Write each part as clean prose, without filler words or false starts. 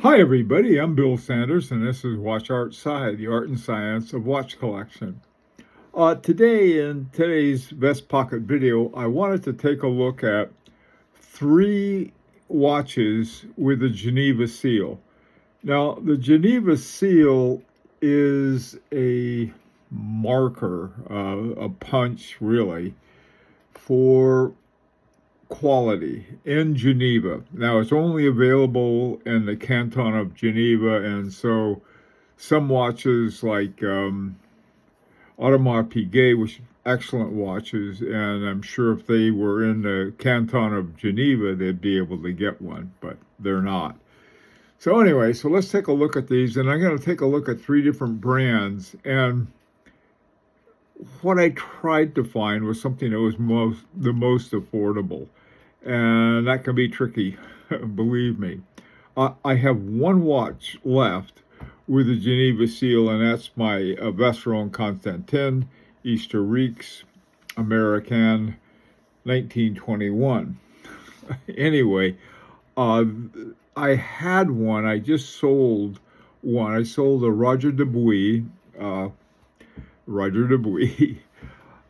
Hi everybody, I'm Bill Sanders and this is Watch Art Sci, the art and science of watch collection. Today in today's Vest Pocket video, I wanted to take a look at three watches with the Geneva Seal. Now, the Geneva Seal is a marker, a punch really, for quality in Geneva. Now, it's only available in the canton of Geneva, and so some watches like Audemars Piguet, which are excellent watches, and I'm sure if they were in the canton of Geneva, they'd be able to get one, but they're not. So anyway, so let's take a look at these, and I'm going to take a look at three different brands, and what I tried to find was something that was the most affordable, and that can be tricky, believe me. I have one watch left with the Geneva Seal, and that's my Vacheron Constantin Historiques Americain 1921. Anyway, I had one. I just sold one. I sold a Roger Dubuis,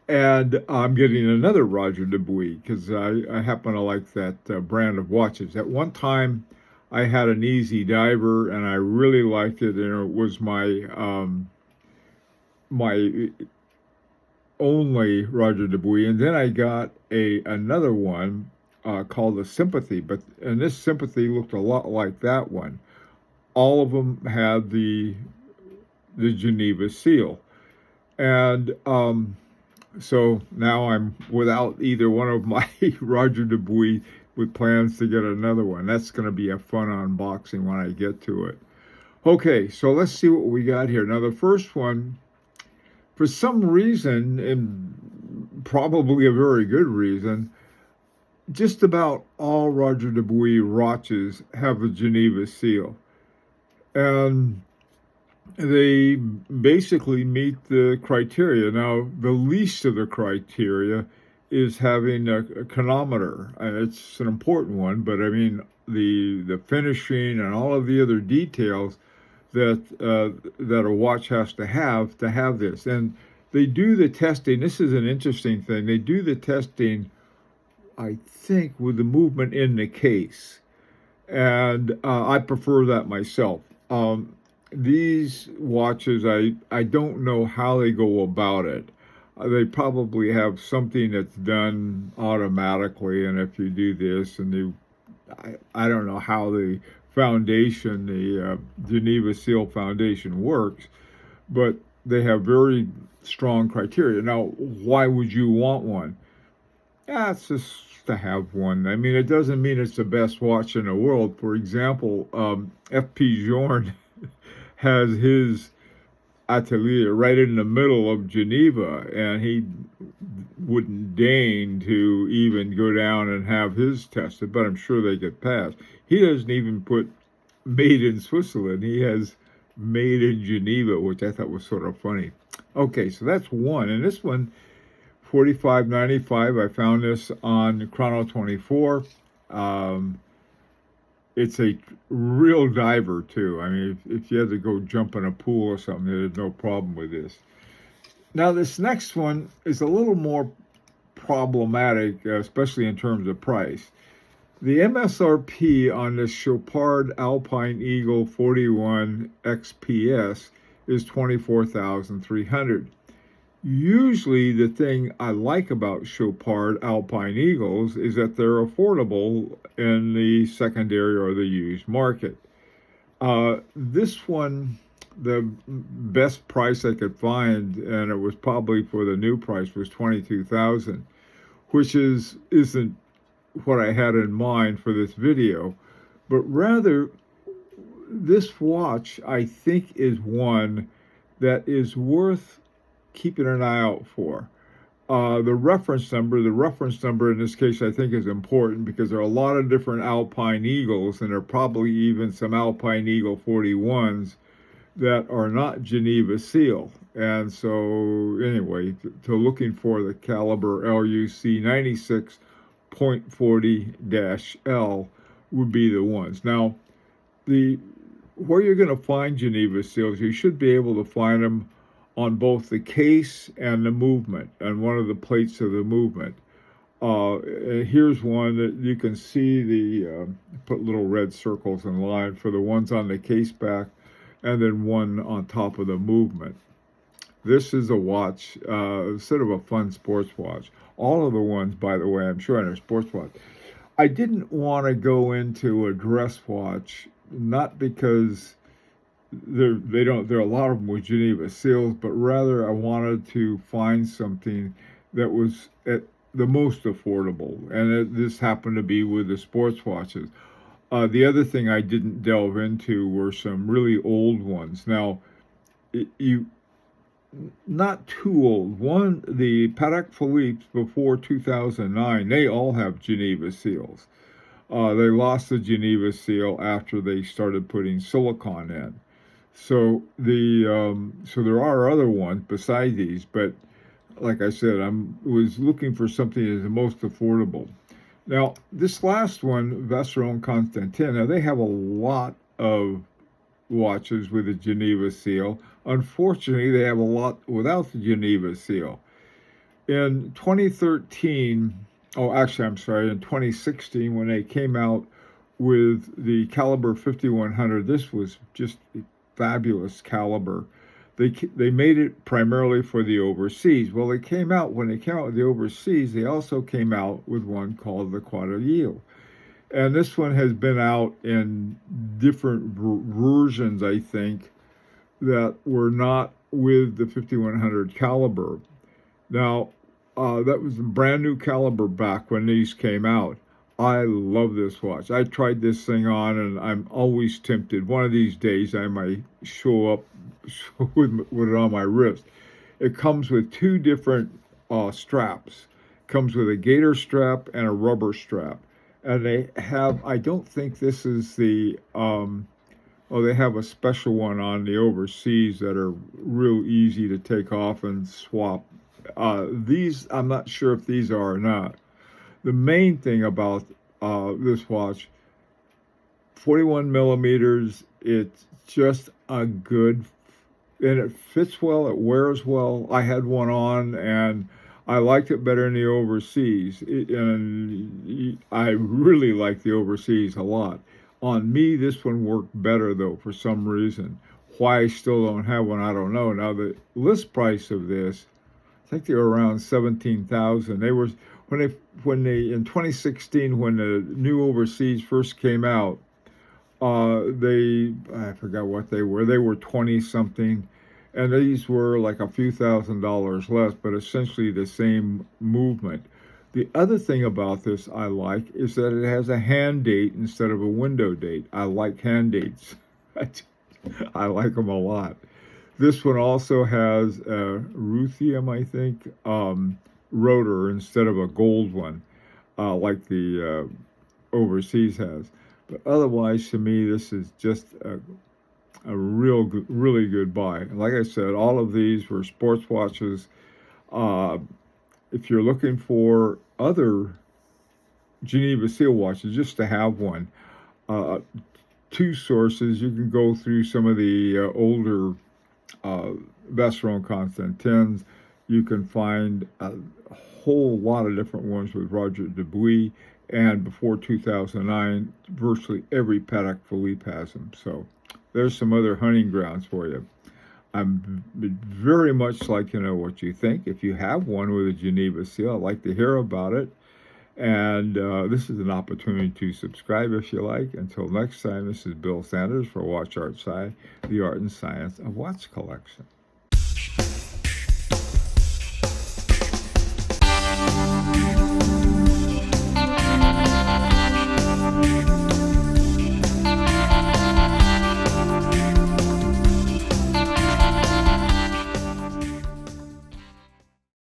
and I'm getting another Roger Dubuis because I happen to like that brand of watches. At one time, I had an Easy Diver, and I really liked it, and it was my my only Roger Dubuis. And then I got another one called the Sympathy, and this Sympathy looked a lot like that one. All of them had the Geneva Seal, and so now I'm without either one of my Roger Dubuis, with plans to get another one. That's going to be a fun unboxing when I get to it. Okay, so let's see what we got here. Now, the first one, for some reason, and probably a very good reason, just about all Roger Dubuis watches have a Geneva Seal. And they basically meet the criteria. Now, the least of the criteria is having a chronometer. It's an important one, but I mean, the finishing and all of the other details that that a watch has to have this. And they do the testing. This is an interesting thing. They do the testing, I think, with the movement in the case, and I prefer that myself. These watches, I don't know how they go about it. They probably have something that's done automatically, and if you do this, and I don't know how the foundation, the Geneva Seal Foundation works, but they have very strong criteria. Now, why would you want one? It's just to have one. I mean, it doesn't mean it's the best watch in the world. For example, F.P. Journe has his atelier right in the middle of Geneva, and he wouldn't deign to even go down and have his tested, but I'm sure they get passed. He doesn't even put made in Switzerland. He has made in Geneva, which I thought was sort of funny. Okay, so that's one. And this one, $45.95. I found this on Chrono 24. It's a real diver, too. I mean, if you had to go jump in a pool or something, there's no problem with this. Now, this next one is a little more problematic, especially in terms of price. The MSRP on this Chopard Alpine Eagle 41 XPS is $24,300. Usually the thing I like about Chopard Alpine Eagles is that they're affordable in the secondary or the used market. This one, the best price I could find, and it was probably for the new price, was $22,000, which isn't what I had in mind for this video, but rather this watch I think is one that is worth keeping an eye out for. The reference number in this case I think is important because there are a lot of different Alpine Eagles, and there are probably even some Alpine Eagle 41s that are not Geneva Seal. And so anyway, to looking for the caliber LUC 96.40-L would be the ones. Now, the where you're going to find Geneva seals, you should be able to find them on both the case and the movement, and one of the plates of the movement. Here's one that you can see put little red circles in line for the ones on the case back, and then one on top of the movement. This is a watch, sort of a fun sports watch. All of the ones, by the way, I'm sure are sports watch. I didn't want to go into a dress watch, not because there are a lot of them with Geneva seals, but rather I wanted to find something that was at the most affordable, and this happened to be with the sports watches. The other thing I didn't delve into were some really old ones. Now, you not too old. One, the Patek Philippe's before 2009, they all have Geneva seals. They lost the Geneva seal after they started putting silicone in. So so there are other ones beside these, but like I said, I was looking for something that's the most affordable. Now, this last one, Vacheron Constantin, now they have a lot of watches with a Geneva seal. Unfortunately, they have a lot without the Geneva seal. In 2013, oh, actually, I'm sorry, in 2016, when they came out with the caliber 5100, this was just a fabulous caliber. They made it primarily for the overseas. Well, when they came out with the overseas, they also came out with one called the Quadrille. And this one has been out in different versions, I think, that were not with the 5100 caliber. Now, that was a brand new caliber back when these came out. I love this watch. I tried this thing on, and I'm always tempted. One of these days, I might show up with it on my wrist. It comes with two different straps. It comes with a gaiter strap and a rubber strap. And they have, I don't think this is they have a special one on the overseas that are real easy to take off and swap. These, I'm not sure if these are or not. The main thing about this watch, 41 millimeters, it's just a good, and it fits well, it wears well. I had one on, and I liked it better in the overseas, and I really like the overseas a lot. On me, this one worked better, though, for some reason. Why I still don't have one, I don't know. Now, the list price of this, I think they were around 17,000. They were when they in 2016, when the new overseas first came out, I forgot what they were. They were 20 something, and these were like a few $1,000s less, but essentially the same movement. The other thing about this I like is that it has a hand date instead of a window date. I like hand dates. I like them a lot. This one also has a ruthenium, I think, rotor instead of a gold one, like the overseas has. But otherwise, to me, this is just a really good buy. And like I said, all of these were sports watches. If you're looking for other Geneva Seal watches, just to have one, two sources. You can go through some of the older Vacheron Constantins. You can find a whole lot of different ones with Roger Dubuis, and before 2009, virtually every Patek Philippe has them. So there's some other hunting grounds for you. I'm very much like to know what you think. If you have one with a Geneva seal, I'd like to hear about it. And this is an opportunity to subscribe if you like. Until next time, this is Bill Sanders for Watch Art Sci, the art and science of watch collection.